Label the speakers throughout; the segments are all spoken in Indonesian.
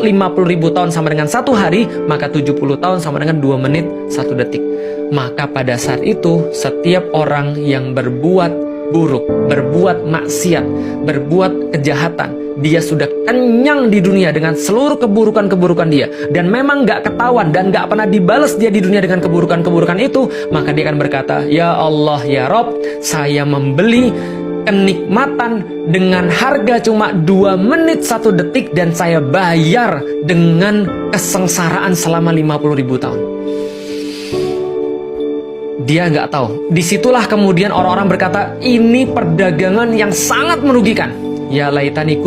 Speaker 1: 50.000 tahun sama dengan 1 hari, maka 70 tahun sama dengan 2 menit 1 detik. Maka pada saat itu, setiap orang yang berbuat buruk, berbuat maksiat, berbuat kejahatan, dia sudah kenyang di dunia dengan seluruh keburukan-keburukan dia, dan memang gak ketahuan dan gak pernah dibalas dia di dunia dengan keburukan-keburukan itu, maka dia akan berkata, ya Allah, ya Rob, saya membeli kenikmatan dengan harga cuma 2 menit 1 detik, dan saya bayar dengan kesengsaraan selama 50.000 tahun. Dia nggak tahu. Disitulah kemudian orang-orang berkata, ini perdagangan yang sangat merugikan. Ya laitani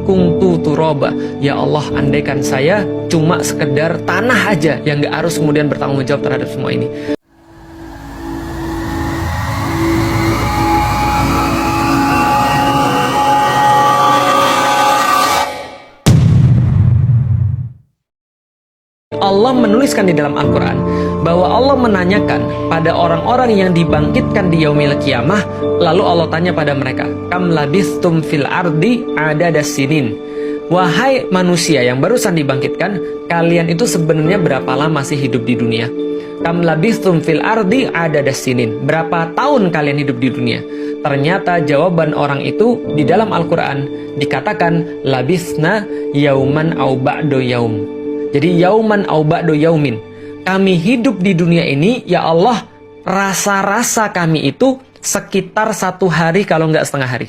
Speaker 1: kuntu turoba. Ya Allah, andaikan saya cuma sekedar tanah aja yang nggak harus kemudian bertanggung jawab terhadap semua ini. Allah menuliskan di dalam Al-Quran bahwa Allah menanyakan pada orang-orang yang dibangkitkan di yaumil qiyamah, lalu Allah tanya pada mereka, kam labistum fil ardi adada sinin. Wahai manusia yang barusan dibangkitkan, kalian itu sebenarnya berapa lama sih hidup di dunia? Kam labistum fil ardi adada sinin. Berapa tahun kalian hidup di dunia? Ternyata jawaban orang itu di dalam Al-Quran dikatakan labisna yauman au ba'do yaum. Jadi yauman au ba'do yaumin. Kami hidup di dunia ini, ya Allah, rasa-rasa kami itu sekitar 1 hari kalau nggak setengah hari.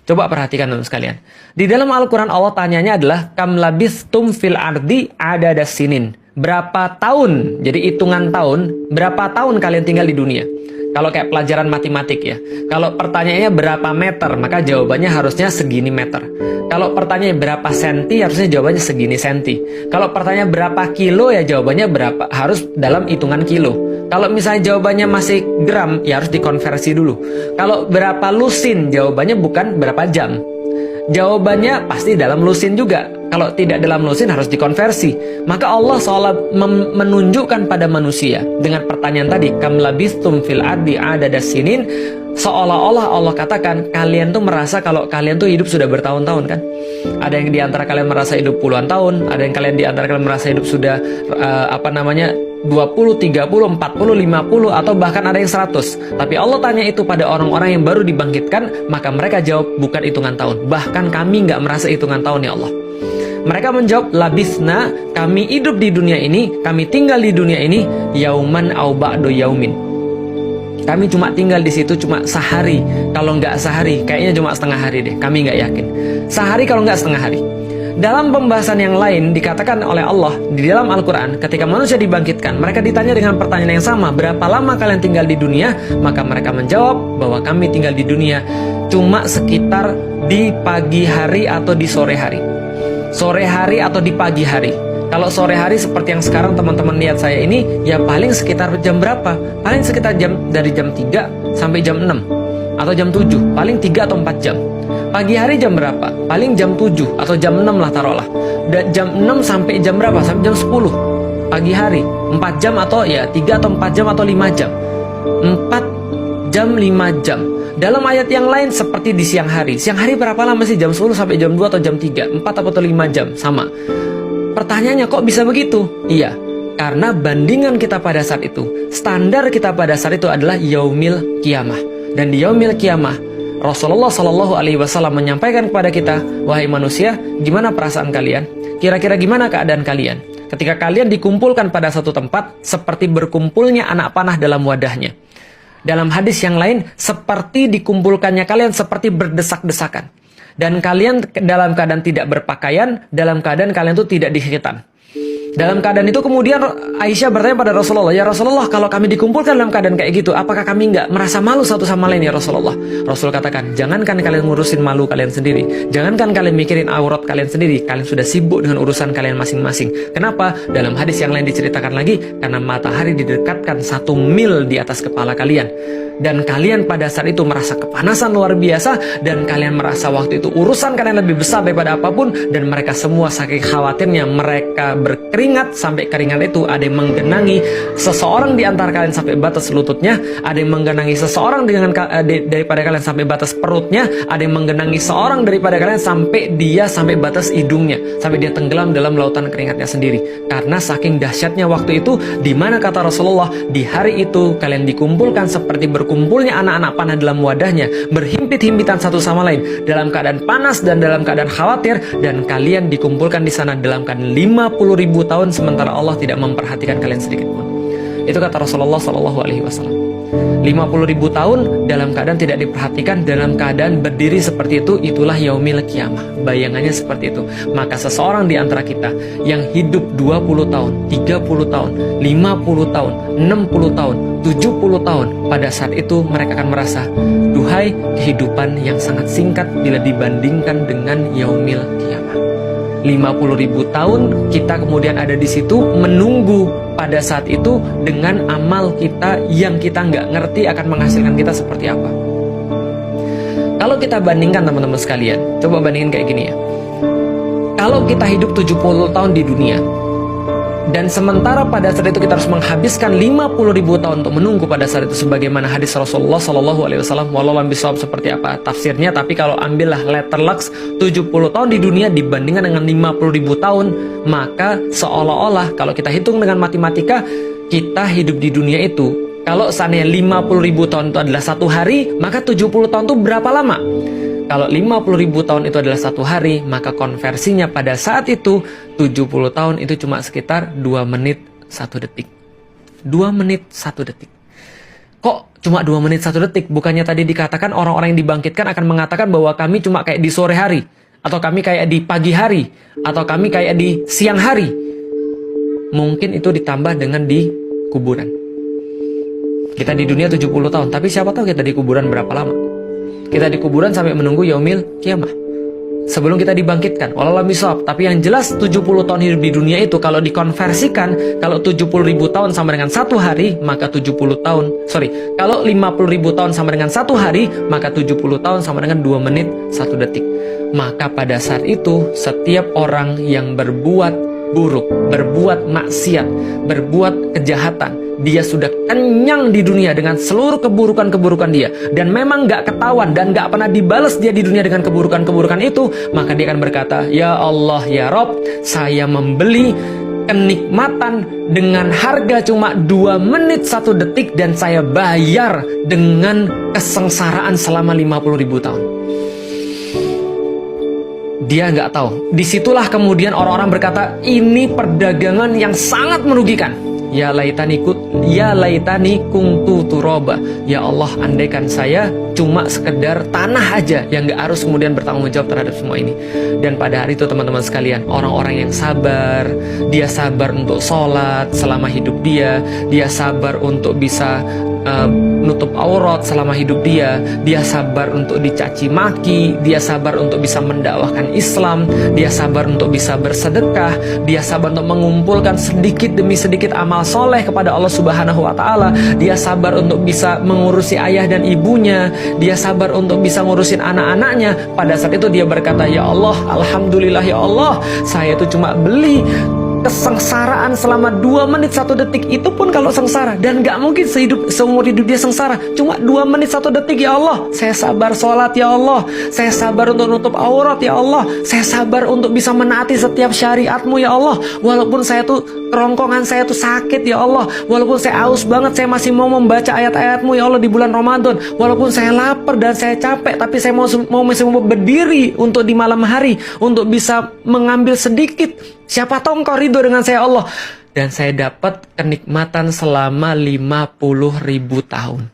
Speaker 1: Coba perhatikan teman sekalian. Di dalam Al-Quran Allah tanyanya adalah kam labistum fil ardi adada sinin. Berapa tahun? Jadi hitungan tahun, berapa tahun kalian tinggal di dunia? Kalau kayak pelajaran matematik ya. Kalau pertanyaannya berapa meter, maka jawabannya harusnya segini meter. Kalau pertanyaannya berapa senti, harusnya jawabannya segini senti. Kalau pertanyaan berapa kilo, ya jawabannya berapa, harus dalam hitungan kilo. Kalau misalnya jawabannya masih gram, ya harus dikonversi dulu. Kalau berapa lusin, jawabannya bukan berapa jam. Jawabannya pasti dalam lusin juga. Kalau tidak dalam lusin harus dikonversi. Maka Allah seolah menunjukkan pada manusia dengan pertanyaan tadi, kam labistum fil ardi adada sinin, seolah-olah Allah katakan kalian tuh merasa kalau kalian tuh hidup sudah bertahun-tahun kan. Ada yang diantara kalian merasa hidup puluhan tahun, ada yang kalian diantara kalian merasa hidup sudah 20, 30, 40, 50, atau bahkan ada yang 100. Tapi Allah tanya itu pada orang-orang yang baru dibangkitkan, maka mereka jawab bukan hitungan tahun. Bahkan kami nggak merasa hitungan tahun ya Allah. Mereka menjawab, labisna, kami hidup di dunia ini, kami tinggal di dunia ini, yauman au ba'do yaumin. Kami cuma tinggal di situ cuma sehari, kalau nggak sehari, kayaknya cuma setengah hari deh, kami nggak yakin. Sehari kalau nggak setengah hari. Dalam pembahasan yang lain dikatakan oleh Allah di dalam Al-Quran, ketika manusia dibangkitkan, mereka ditanya dengan pertanyaan yang sama, berapa lama kalian tinggal di dunia? Maka mereka menjawab bahwa kami tinggal di dunia cuma sekitar di pagi hari atau di sore hari. Sore hari atau di pagi hari. Kalau sore hari seperti yang sekarang teman-teman lihat saya ini, ya paling sekitar jam berapa? Paling sekitar dari jam 3 sampai jam 6 atau jam 7, paling 3 atau 4 jam. Pagi hari jam berapa? Paling jam 7 atau jam 6 lah taruhlah. Dan jam 6 sampai jam berapa? Sampai jam 10 pagi hari. 4 jam atau ya 3 atau 4 jam atau 5 jam. 4 jam 5 jam. Dalam ayat yang lain seperti di siang hari. Siang hari berapa lama sih? Jam 10 sampai jam 2 atau jam 3? 4 atau 5 jam? Sama. Pertanyaannya kok bisa begitu? Iya, karena bandingan kita pada saat itu, standar kita pada saat itu adalah yaumil qiyamah. Dan di yaumil qiyamah, Rasulullah Shallallahu Alaihi Wasallam menyampaikan kepada kita, wahai manusia, gimana perasaan kalian? Kira-kira gimana keadaan kalian? Ketika kalian dikumpulkan pada satu tempat, seperti berkumpulnya anak panah dalam wadahnya. Dalam hadis yang lain, seperti dikumpulkannya kalian seperti berdesak-desakan. Dan kalian dalam keadaan tidak berpakaian, dalam keadaan kalian itu tidak dikhitan. Dalam keadaan itu kemudian Aisyah bertanya pada Rasulullah, ya Rasulullah, kalau kami dikumpulkan dalam keadaan kayak gitu, apakah kami nggak merasa malu satu sama lain ya Rasulullah? Rasul katakan, jangankan kalian ngurusin malu kalian sendiri, jangankan kalian mikirin aurat kalian sendiri, kalian sudah sibuk dengan urusan kalian masing-masing. Kenapa? Dalam hadis yang lain diceritakan lagi, karena matahari didekatkan 1 mil di atas kepala kalian. Dan kalian pada saat itu merasa kepanasan luar biasa, dan kalian merasa waktu itu urusan kalian lebih besar daripada apapun, dan mereka semua saking khawatirnya mereka berkeringat berkeringat sampai keringat itu ada yang menggenangi seseorang di antara kalian sampai batas lututnya, ada yang menggenangi seseorang daripada kalian sampai batas perutnya, ada yang menggenangi seorang daripada kalian sampai batas hidungnya, sampai dia tenggelam dalam lautan keringatnya sendiri. Karena saking dahsyatnya waktu itu, di mana kata Rasulullah, di hari itu kalian dikumpulkan seperti berkumpulnya anak-anak panah dalam wadahnya, berhimpit-himpitan satu sama lain, dalam keadaan panas dan dalam keadaan khawatir, dan kalian dikumpulkan di sana dalam keadaan 50.000 tahun, sementara Allah tidak memperhatikan kalian sedikit pun. Itu kata Rasulullah SAW. 50.000 tahun dalam keadaan tidak diperhatikan, dalam keadaan berdiri seperti itu, itulah yaumil qiyamah. Bayangannya seperti itu. Maka seseorang di antara kita yang hidup 20 tahun, 30 tahun, 50 tahun, 60 tahun, 70 tahun, pada saat itu mereka akan merasa, duhai kehidupan yang sangat singkat bila dibandingkan dengan yaumil qiyamah. 50.000 tahun kita kemudian ada di situ menunggu pada saat itu dengan amal kita yang kita nggak ngerti akan menghasilkan kita seperti apa. Kalau kita bandingkan teman-teman sekalian, coba bandingin kayak gini ya. Kalau kita hidup 70 tahun di dunia, dan sementara pada saat itu kita harus menghabiskan 50.000 tahun untuk menunggu pada saat itu, sebagaimana hadis Rasulullah SAW, walau lam bisawab seperti apa tafsirnya, tapi kalau ambillah letter lux 70 tahun di dunia dibandingkan dengan 50.000 tahun, maka seolah-olah kalau kita hitung dengan matematika, kita hidup di dunia itu, kalau seandainya 50.000 tahun itu adalah satu hari, maka 70 tahun itu berapa lama? Kalau 50.000 tahun itu adalah satu hari, maka konversinya pada saat itu 70 tahun itu cuma sekitar 2 menit 1 detik. 2 menit 1 detik. Kok cuma 2 menit 1 detik? Bukannya tadi dikatakan orang-orang yang dibangkitkan akan mengatakan bahwa kami cuma kayak di sore hari, atau kami kayak di pagi hari, atau kami kayak di siang hari. Mungkin itu ditambah dengan di kuburan. Kita di dunia 70 tahun, tapi siapa tahu kita di kuburan berapa lama? Kita di kuburan sampai menunggu yaumil qiyamah, sebelum kita dibangkitkan. Wallahualam bishawab. Tapi yang jelas 70 tahun hidup di dunia itu kalau dikonversikan, kalau 70.000 tahun sama dengan satu hari, maka 70 tahun, kalau 50.000 tahun sama dengan satu hari, maka 70 tahun sama dengan 2 menit 1 detik. Maka pada saat itu setiap orang yang berbuat buruk, berbuat maksiat, berbuat kejahatan, dia sudah kenyang di dunia dengan seluruh keburukan-keburukan dia, dan memang gak ketahuan dan gak pernah dibalas dia di dunia dengan keburukan-keburukan itu, maka dia akan berkata, ya Allah, ya Rob, saya membeli kenikmatan dengan harga cuma 2 menit 1 detik, dan saya bayar dengan kesengsaraan selama 50.000 tahun. Dia nggak tahu. Disitulah kemudian orang-orang berkata, ini perdagangan yang sangat merugikan. Ya laitani kuntu turaba. Ya Allah, andaikan saya cuma sekedar tanah aja yang nggak harus kemudian bertanggung jawab terhadap semua ini. Dan pada hari itu teman-teman sekalian, orang-orang yang sabar, dia sabar untuk sholat selama hidup dia sabar untuk bisa nutup aurat selama hidup dia sabar untuk dicaci maki, dia sabar untuk bisa mendakwahkan Islam, dia sabar untuk bisa bersedekah, dia sabar untuk mengumpulkan sedikit demi sedikit amal soleh kepada Allah Subhanahu wa Ta'ala, dia sabar untuk bisa mengurusi ayah dan ibunya, dia sabar untuk bisa ngurusin anak-anaknya. Pada saat itu dia berkata, ya Allah, alhamdulillah ya Allah, saya itu cuma beli kesengsaraan selama 2 menit 1 detik. Itu pun kalau sengsara, dan gak mungkin seumur hidup dia sengsara. Cuma 2 menit 1 detik, ya Allah, saya sabar sholat, ya Allah, saya sabar untuk nutup aurat, ya Allah, saya sabar untuk bisa menaati setiap syariatmu, ya Allah, walaupun saya tuh kerongkongan saya tuh sakit, ya Allah, walaupun saya haus banget, saya masih mau membaca ayat-ayatmu, ya Allah, di bulan Ramadan, walaupun saya lapar dan saya capek, tapi saya masih mau berdiri untuk di malam hari untuk bisa mengambil sedikit. Siapa tahu engkau ridho dengan saya, Allah. Dan saya dapat kenikmatan selama 50.000 tahun.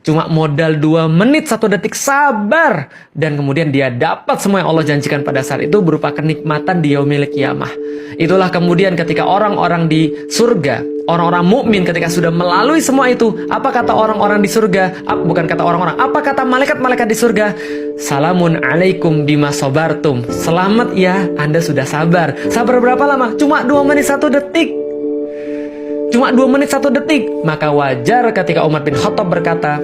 Speaker 1: Cuma modal 2 menit 1 detik sabar, dan kemudian dia dapat semua yang Allah janjikan pada saat itu berupa kenikmatan di yaumil qiyamah. Itulah kemudian ketika orang-orang di surga, orang-orang mukmin ketika sudah melalui semua itu, apa kata orang-orang di surga? Bukan kata orang-orang, apa kata malaikat-malaikat di surga? Salamun alaikum bima sabartum. Selamat ya, Anda sudah sabar. Sabar berapa lama? Cuma 2 menit 1 detik. Cuma 2 menit 1 detik. Maka wajar ketika Umar bin Khattab berkata,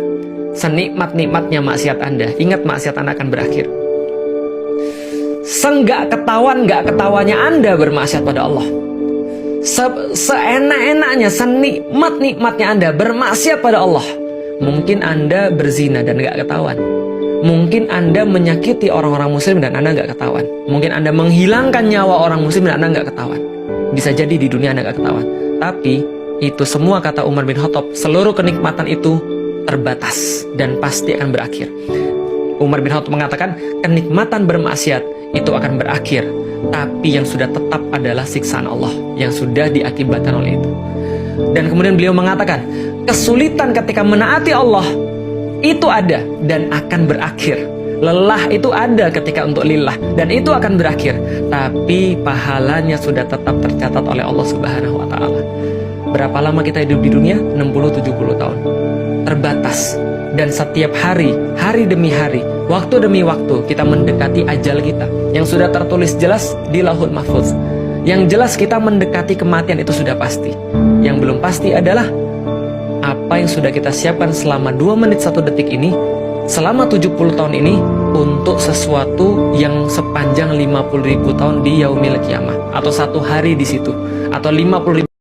Speaker 1: senikmat-nikmatnya maksiat Anda, ingat maksiat Anda akan berakhir. Senggak ketahuan, gak ketawanya Anda bermaksiat pada Allah. seenak-enaknya, senikmat-nikmatnya Anda bermaksiat pada Allah. Mungkin Anda berzina dan gak ketahuan. Mungkin Anda menyakiti orang-orang muslim dan Anda gak ketahuan. Mungkin Anda menghilangkan nyawa orang muslim dan Anda gak ketahuan. Bisa jadi di dunia Anda gak ketahuan. Tapi itu semua, kata Umar bin Khattab, seluruh kenikmatan itu terbatas dan pasti akan berakhir. Umar bin Khattab mengatakan kenikmatan bermaksiat itu akan berakhir, tapi yang sudah tetap adalah siksaan Allah yang sudah diakibatkan oleh itu. Dan kemudian beliau mengatakan kesulitan ketika menaati Allah itu ada dan akan berakhir. Lelah itu ada ketika untuk lillah dan itu akan berakhir, tapi pahalanya sudah tetap tercatat oleh Allah Subhanahu wa taala. Berapa lama kita hidup di dunia? 60-70 tahun. Terbatas. Dan setiap hari, hari demi hari, waktu demi waktu, kita mendekati ajal kita yang sudah tertulis jelas di Lauhul Mahfuz. Yang jelas kita mendekati kematian itu sudah pasti. Yang belum pasti adalah apa yang sudah kita siapkan selama 2 menit 1 detik ini, selama 70 tahun ini, untuk sesuatu yang sepanjang 50.000 tahun di Yaumil Qiyamah, atau 1 hari di situ, atau 50.000